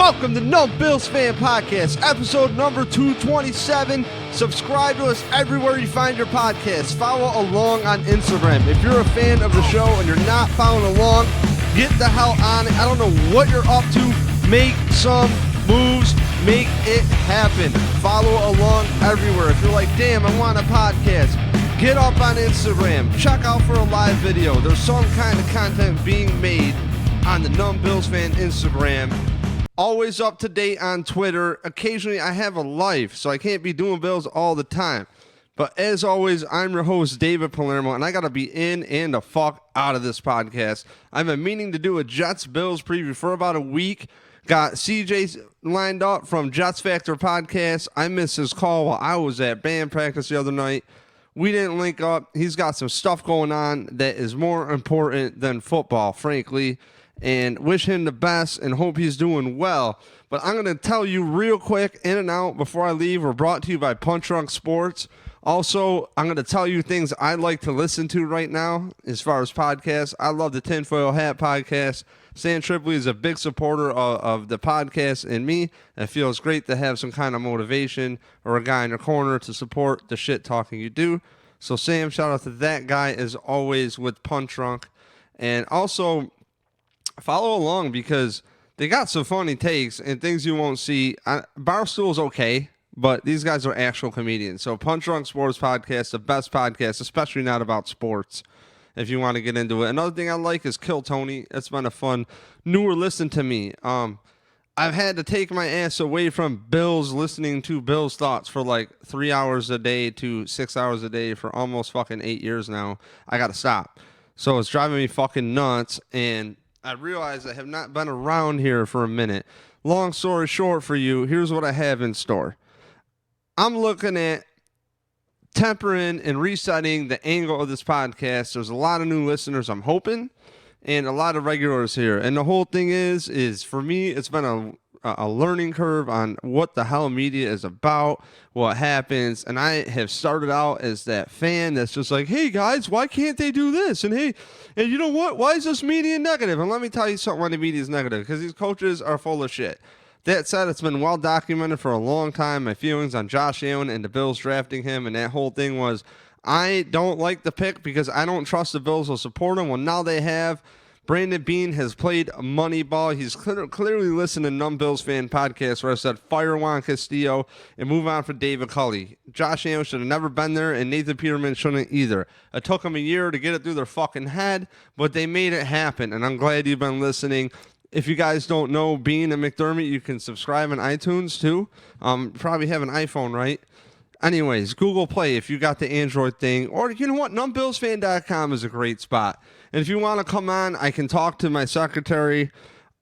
Welcome to No Bills Fan Podcast, episode number 227. Subscribe to us everywhere you find your podcast. Follow along on Instagram. If you're a fan of the show and you're not following along, get the hell on it. I don't know what you're up to. Make some moves. Make it happen. Follow along everywhere. If you're like, damn, I want a podcast, get up on Instagram. Check out for a live video. There's some kind of content being made on the Numb Bills Fan Instagram. Always up to date on Twitter. Occasionally I have a life, so I can't be doing Bills all the time. But as always, I'm your host, David Palermo, and I got to be in and the fuck out of this podcast. I've been meaning to do a Jets-Bills preview for about a week. Got CJ lined up from Jets Factor Podcast. I missed his call while I was at band practice the other night. We didn't link up. He's got some stuff going on that is more important than football, frankly. And wish him the best and hope he's doing well. But I'm going to tell you real quick, in and out, before I leave, we're brought to you by Punch Drunk Sports. Also, I'm going to tell you things I like to listen to right now as far as podcasts. I love the Tinfoil Hat podcast. Stan Tripoli is a big supporter of the podcast and me. It feels great to have some kind of motivation or a guy in your corner to support the shit talking you do. So Sam, shout out to that guy as always with Punch Drunk. And also, follow along because they got some funny takes and things you won't see. Barstool's okay, but these guys are actual comedians. So Punch Drunk Sports Podcast, the best podcast, especially not about sports, if you want to get into it. Another thing I like is Kill Tony. It's been a fun, newer listen to me. I've had to take my ass away from Bills, listening to Bills thoughts for like 3 hours a day to 6 hours a day for almost fucking 8 years now. I got to stop. So it's driving me fucking nuts, and I realize I have not been around here for a minute. Long story short for you, here's what I have in store. I'm looking at tempering and resetting the angle of this podcast. There's a lot of new listeners, I'm hoping, and a lot of regulars here. And the whole thing is for me, it's been a learning curve on what the hell media is about, what happens. And I have started out as that fan that's just like, hey guys, why can't they do this? And hey, and you know what? Why is this media negative? And let me tell you something why the media is negative, because these coaches are full of shit. That said, it's been well documented for a long time, my feelings on Josh Allen and the Bills drafting him, and that whole thing was, I don't like the pick because I don't trust the Bills will support him. Well, now they have. Brandon Beane has played Moneyball. He's clearly listened to Numb Bills Fan Podcast where I said fire Juan Castillo and move on for David Culley. Josh Allen should have never been there, and Nathan Peterman shouldn't either. It took them a year to get it through their fucking head, but they made it happen, and I'm glad you've been listening. If you guys don't know Beane and McDermott, you can subscribe on iTunes too. Probably have an iPhone, right? Anyways, Google Play if you got the Android thing. Or, you know what, numbbillsfan.com is a great spot. And if you want to come on, I can talk to my secretary,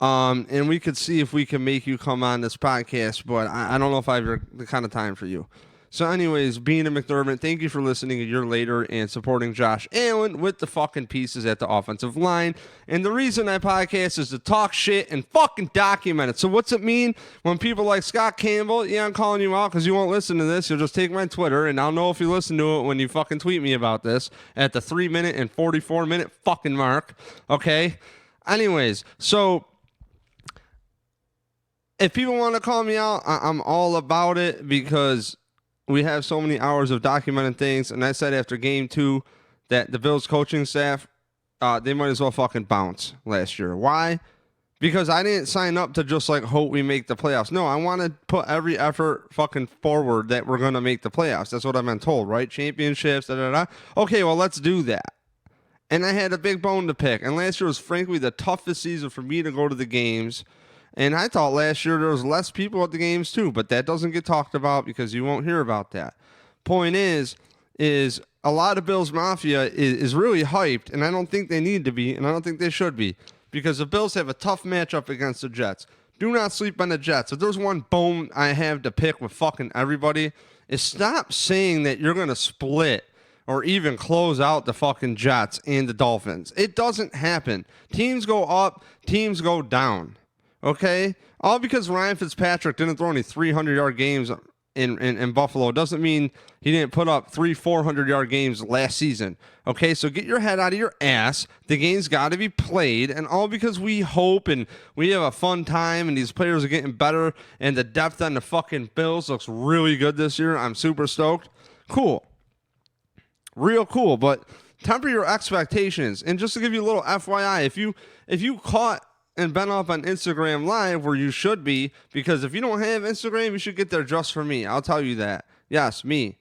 and we could see if we can make you come on this podcast. But I don't know if I have the kind of time for you. So anyways, Beane and McDermott, thank you for listening a year later and supporting Josh Allen with the fucking pieces at the offensive line. And the reason I podcast is to talk shit and fucking document it. So what's it mean when people like Scott Campbell, yeah, I'm calling you out because you won't listen to this. You'll just take my Twitter, and I'll know if you listen to it when you fucking tweet me about this at the 3-minute and 44-minute fucking mark. Okay? Anyways, so if people want to call me out, I'm all about it because we have so many hours of documenting things, and I said after game 2 that the Bills coaching staff, they might as well fucking bounce last year. Why? Because I didn't sign up to just like hope we make the playoffs. No, I want to put every effort fucking forward that we're going to make the playoffs. That's what I've been told, right? Championships, da-da-da. Okay, well, let's do that. And I had a big bone to pick, and last year was frankly the toughest season for me to go to the games. And I thought last year there was less people at the games too, but that doesn't get talked about because you won't hear about that. Point is a lot of Bills Mafia is really hyped, and I don't think they need to be, and I don't think they should be, because the Bills have a tough matchup against the Jets. Do not sleep on the Jets. If there's one bone I have to pick with fucking everybody, is stop saying that you're going to split or even close out the fucking Jets and the Dolphins. It doesn't happen. Teams go up, teams go down. Okay? All because Ryan Fitzpatrick didn't throw any 300-yard games in Buffalo doesn't mean he didn't put up 400-yard games last season. Okay, so get your head out of your ass. The game's got to be played, and all because we hope and we have a fun time and these players are getting better and the depth on the fucking Bills looks really good this year. I'm super stoked. Cool. Real cool, but temper your expectations. And just to give you a little FYI, if you caught and been up on Instagram Live where you should be, because if you don't have Instagram, you should get there just for me. I'll tell you that. Yes, me.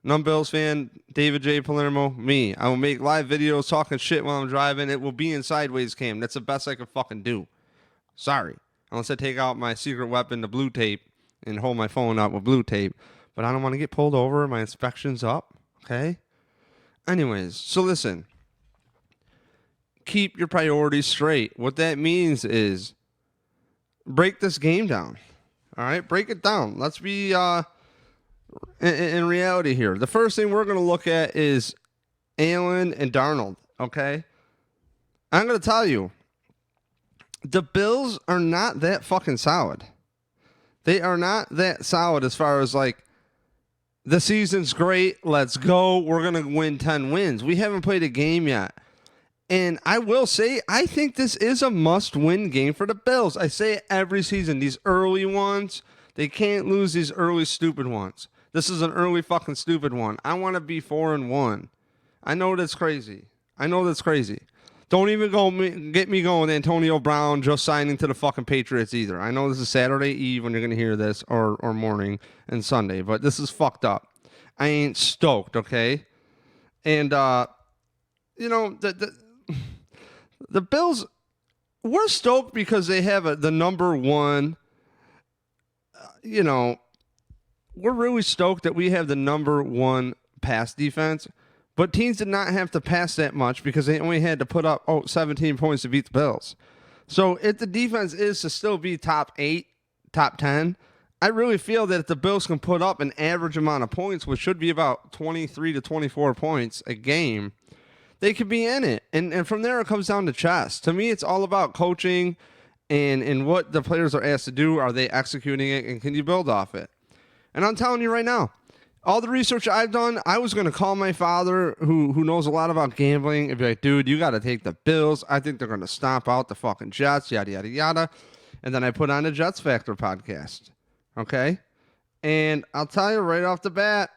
Bills fan, David J. Palermo, me. I will make live videos talking shit while I'm driving. It will be in sideways cam. That's the best I can fucking do. Sorry. Unless I take out my secret weapon, the blue tape, and hold my phone up with blue tape. But I don't want to get pulled over. My inspection's up. Okay? Anyways, so listen. Keep your priorities straight. What that means is break this game down. All right, break it down. Let's be in reality here. The first thing we're going to look at is Allen and Darnold. Okay, I'm going to tell you, the Bills are not that fucking solid. They are not that solid as far as like the season's great. Let's go. We're going to win 10 wins. We haven't played a game yet. And I will say, I think this is a must-win game for the Bills. I say it every season. These early ones, they can't lose these early stupid ones. This is an early fucking stupid one. I want to be 4-1. I know that's crazy. Don't even get me going Antonio Brown just signing to the fucking Patriots either. I know this is Saturday Eve when you're going to hear this, or morning and Sunday, but this is fucked up. I ain't stoked, okay? And, you know, the Bills, we're stoked because they have the number one, we're really stoked that we have the number one pass defense, but teams did not have to pass that much because they only had to put up 17 points to beat the Bills. So if the defense is to still be top 8, top 10, I really feel that if the Bills can put up an average amount of points, which should be about 23 to 24 points a game, they could be in it. And from there, it comes down to chess. To me, it's all about coaching and what the players are asked to do. Are they executing it, and can you build off it? And I'm telling you right now, all the research I've done, I was going to call my father, who knows a lot about gambling, and be like, dude, you got to take the Bills. I think they're going to stomp out the fucking Jets, yada, yada, yada. And then I put on the Jets Factor podcast. Okay? And I'll tell you right off the bat,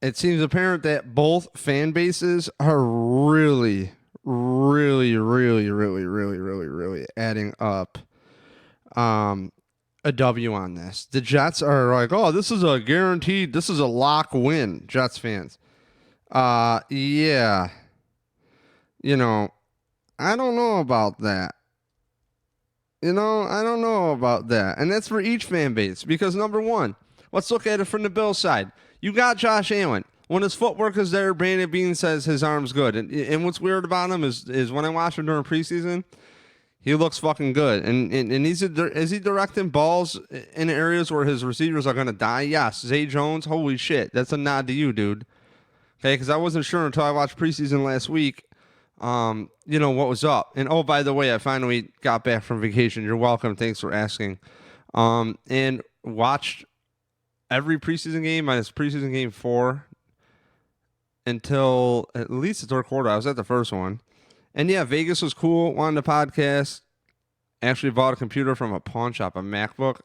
it seems apparent that both fan bases are really, really, really, really, really, really, really adding up a W on this. The Jets are like, oh, this is a guaranteed, this is a lock win, Jets fans. Yeah. I don't know about that. I don't know about that. And that's for each fan base. Because number one, let's look at it from the Bills side. You got Josh Allen. When his footwork is there, Brandon Beane says his arm's good. And what's weird about him is when I watch him during preseason, he looks fucking good. And is he directing balls in areas where his receivers are going to die? Yes. Zay Jones, holy shit. That's a nod to you, dude. Okay, because I wasn't sure until I watched preseason last week. What was up. And oh, by the way, I finally got back from vacation. You're welcome. Thanks for asking. And watched every preseason game minus preseason game 4 until at least the third quarter. I was at the first one. And yeah, Vegas was cool. Wanted the podcast. Actually bought a computer from a pawn shop, a MacBook.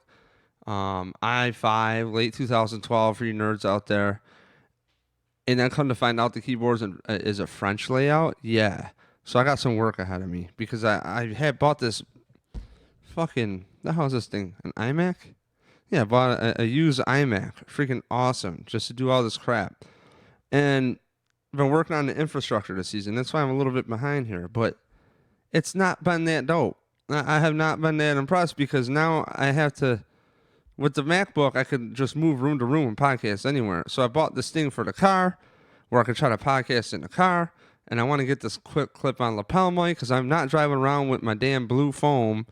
i5, late 2012 for you nerds out there. And then come to find out the keyboard is a French layout. Yeah. So I got some work ahead of me because I had bought this fucking, the hell is this thing? An iMac? Yeah, I bought a used iMac. Freaking awesome. Just to do all this crap. And I've been working on the infrastructure this season. That's why I'm a little bit behind here. But it's not been that dope. I have not been that impressed because now I have to, with the MacBook, I could just move room to room and podcast anywhere. So I bought this thing for the car where I could try to podcast in the car. And I want to get this quick clip-on lapel mic because I'm not driving around with my damn blue foam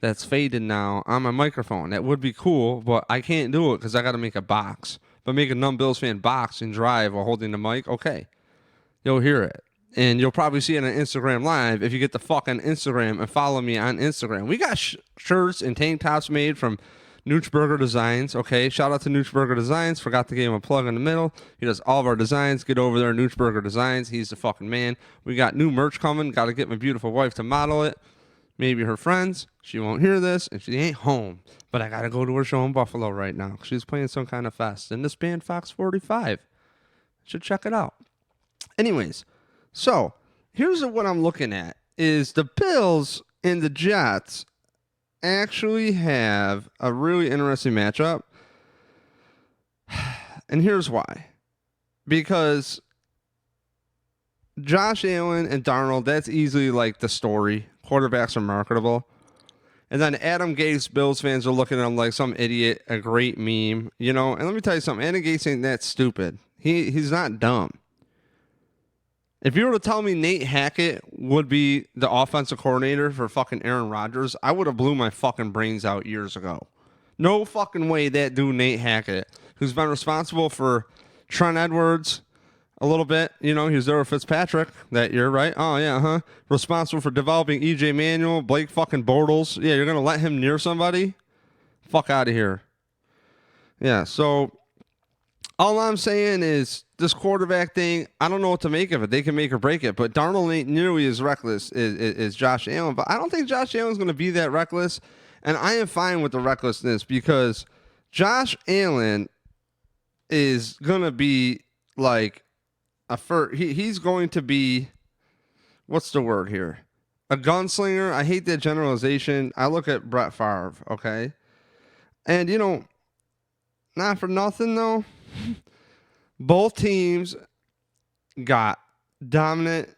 that's faded now on my microphone. That would be cool, but I can't do it because I got to make a box. But make a Bills fan box and drive while holding the mic, okay. You'll hear it. And you'll probably see it on Instagram Live if you get the fuck on Instagram and follow me on Instagram. We got shirts and tank tops made from Noochburger Designs. Okay, shout out to Noochburger Designs. Forgot to give him a plug in the middle. He does all of our designs. Get over there, Noochburger Designs. He's the fucking man. We got new merch coming. Got to get my beautiful wife to model it. Maybe her friends. She won't hear this, and she ain't home. But I got to go to her show in Buffalo right now. She's playing some kind of fest. And this band, Fox 45. Should check it out. Anyways, so here's what I'm looking at. Is the Bills and the Jets actually have a really interesting matchup. And here's why. Because Josh Allen and Darnold, that's easily like the story. Quarterbacks are marketable. And then Adam Gase, Bills fans are looking at him like some idiot, a great meme, you know. And let me tell you something. Adam Gase ain't that stupid. He's not dumb. If you were to tell me Nate Hackett would be the offensive coordinator for fucking Aaron Rodgers, I would have blew my fucking brains out years ago. No fucking way that dude Nate Hackett, who's been responsible for Trent Edwards a little bit, you know, he was there with Fitzpatrick that year, right? Oh, yeah, huh? Responsible for developing E.J. Manuel, Blake fucking Bortles. Yeah, you're going to let him near somebody? Fuck out of here. Yeah, so all I'm saying is this quarterback thing, I don't know what to make of it. They can make or break it, but Darnold ain't nearly as reckless as Josh Allen. But I don't think Josh Allen's going to be that reckless, and I am fine with the recklessness because Josh Allen is going to be like he's going to be, what's the word here? A gunslinger. I hate that generalization. I look at Brett Favre, okay? And, you know, not for nothing, though. Both teams got dominant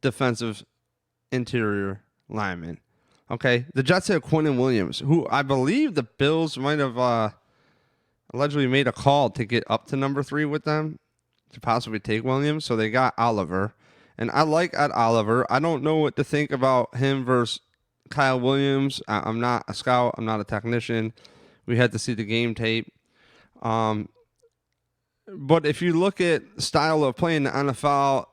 defensive interior linemen. Okay, the Jets had Quinnen Williams, who I believe the Bills might have allegedly made a call to get up to number 3 with them to possibly take Williams. So they got Oliver, and I like Ed Oliver. I don't know what to think about him versus Kyle Williams. I'm not a scout. I'm not a technician. We had to see the game tape. But if you look at style of playing the NFL,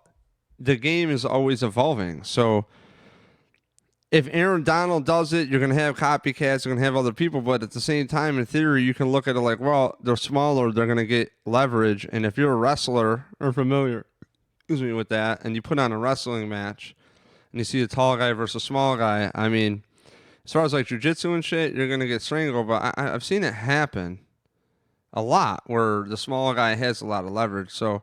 the game is always evolving. So if Aaron Donald does it, you're going to have copycats, you're going to have other people. But at the same time, in theory, you can look at it like, well, they're smaller, they're going to get leverage. And if you're a wrestler or familiar with that, and you put on a wrestling match, and you see a tall guy versus a small guy, I mean, as far as like jiu-jitsu and shit, you're going to get strangled. But I've seen it happen a lot where the smaller guy has a lot of leverage. So,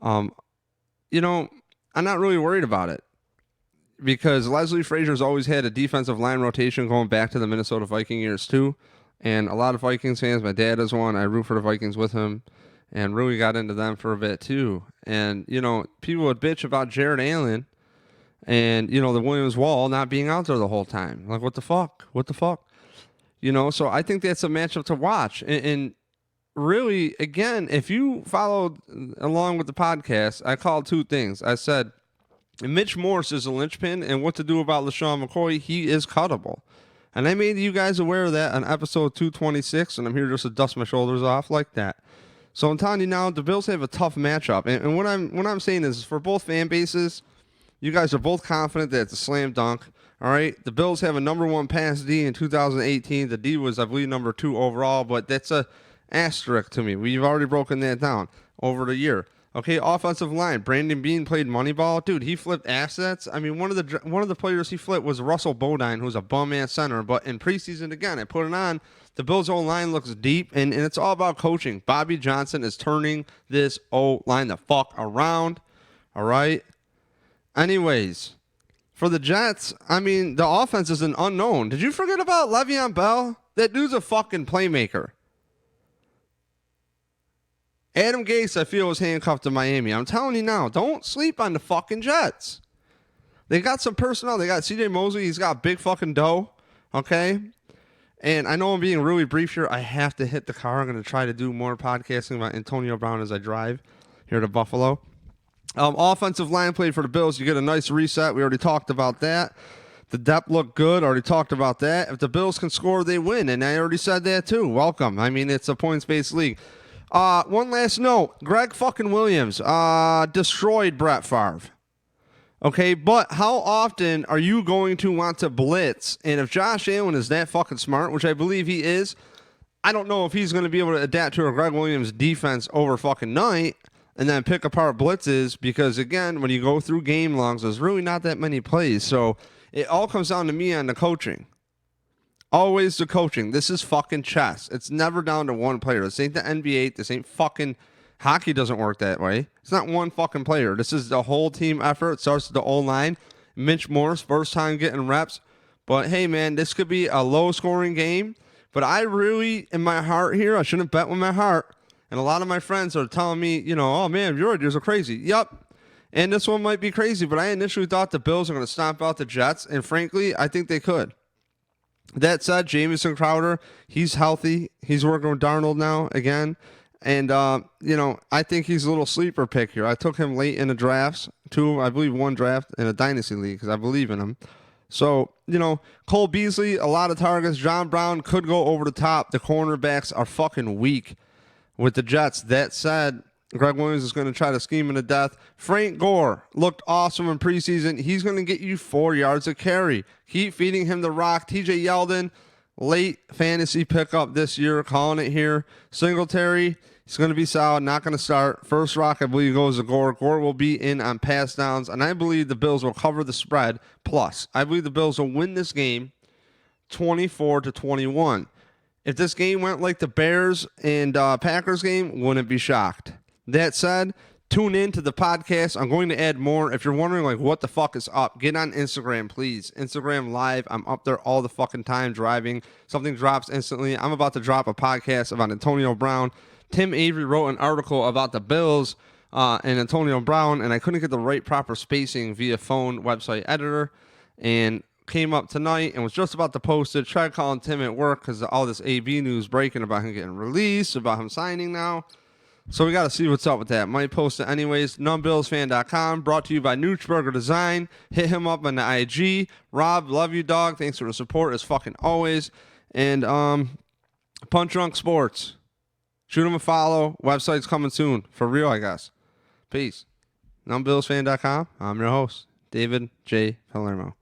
you know, I'm not really worried about it because Leslie Frazier's always had a defensive line rotation going back to the Minnesota Viking years too. And a lot of Vikings fans, my dad is one, I root for the Vikings with him and really got into them for a bit too. And, you know, people would bitch about Jared Allen and, you know, the Williams Wall not being out there the whole time. Like, what the fuck? What the fuck? You know, so I think that's a matchup to watch. And really, again, if you followed along with the podcast, I called 2 things. I said, Mitch Morse is a linchpin, and what to do about LaShawn McCoy, he is cuttable. And I made you guys aware of that on episode 226, and I'm here just to dust my shoulders off like that. So I'm telling you now, the Bills have a tough matchup. And what I'm saying is, for both fan bases, you guys are both confident that it's a slam dunk. All right, the Bills have a number 1 pass D in 2018. The D was, I believe, number 2 overall, but that's a asterisk to me. We've already broken that down over the year. Okay, offensive line. Brandon Beane played Moneyball. Dude, he flipped assets. I mean, one of the players he flipped was Russell Bodine, who's a bum-ass center. But in preseason, again, I put it on. The Bills' O-line looks deep, and it's all about coaching. Bobby Johnson is turning this O-line the fuck around. All right? Anyways, for the Jets, I mean, the offense is an unknown. Did you forget about Le'Veon Bell? That dude's a fucking playmaker. Adam Gase, I feel, was handcuffed to Miami. I'm telling you now, don't sleep on the fucking Jets. They got some personnel. They got C.J. Mosley. He's got big fucking dough, okay? And I know I'm being really brief here. I have to hit the car. I'm going to try to do more podcasting about Antonio Brown as I drive here to Buffalo. Offensive line played for the Bills. You get a nice reset. We already talked about that. The depth looked good. Already talked about that. If the Bills can score, they win. And I already said that too. Welcome. I mean, it's a points-based league. One last note. Greg fucking Williams destroyed Brett Favre. Okay, but how often are you going to want to blitz? And if Josh Allen is that fucking smart, which I believe he is, I don't know if he's going to be able to adapt to a Greg Williams defense over fucking night and then pick apart blitzes because, again, when you go through game logs, there's really not that many plays. So it all comes down to me on the coaching. Always the coaching. This is fucking chess. It's never down to one player. This ain't the NBA. This ain't fucking hockey. Doesn't work that way. It's not one fucking player. This is the whole team effort. It starts with the O-line. Mitch Morse, first time getting reps. But, hey, man, this could be a low-scoring game. But I really, in my heart here, I shouldn't bet with my heart. And a lot of my friends are telling me, you know, oh, man, your ideas are crazy. Yep. And this one might be crazy, but I initially thought the Bills are going to stomp out the Jets. And frankly, I think they could. That said, Jamison Crowder, he's healthy. He's working with Darnold now again. And, you know, I think he's a little sleeper pick here. I took him late in the drafts. I believe one draft in a dynasty league because I believe in him. So, you know, Cole Beasley, a lot of targets. John Brown could go over the top. The cornerbacks are fucking weak with the Jets. That said, Greg Williams is going to try to scheme him to death. Frank Gore looked awesome in preseason. He's going to get you 4 yards of carry. Keep feeding him the rock. TJ Yeldon, late fantasy pickup this year, calling it here. Singletary, he's going to be solid, not going to start. First rock, I believe, goes to Gore. Gore will be in on pass downs, and I believe the Bills will cover the spread. Plus, I believe the Bills will win this game 24-21. If this game went like the Bears and Packers game, wouldn't be shocked. That said, tune in to the podcast. I'm going to add more. If you're wondering, like, what the fuck is up, get on Instagram, please. Instagram Live. I'm up there all the fucking time driving. Something drops instantly. I'm about to drop a podcast about Antonio Brown. Tim Avery wrote an article about the Bills and Antonio Brown, and I couldn't get the right proper spacing via phone website editor, and came up tonight and was just about to post it. Tried calling Tim at work because all this AB news breaking about him getting released, about him signing now. So we got to see what's up with that. Might post it anyways. NumbBillsFan.com. Brought to you by Noochburger Design. Hit him up on the IG. Rob, love you, dog. Thanks for the support as fucking always. And Punch Drunk Sports. Shoot him a follow. Website's coming soon. For real, I guess. Peace. NumbBillsFan.com. I'm your host, David J. Palermo.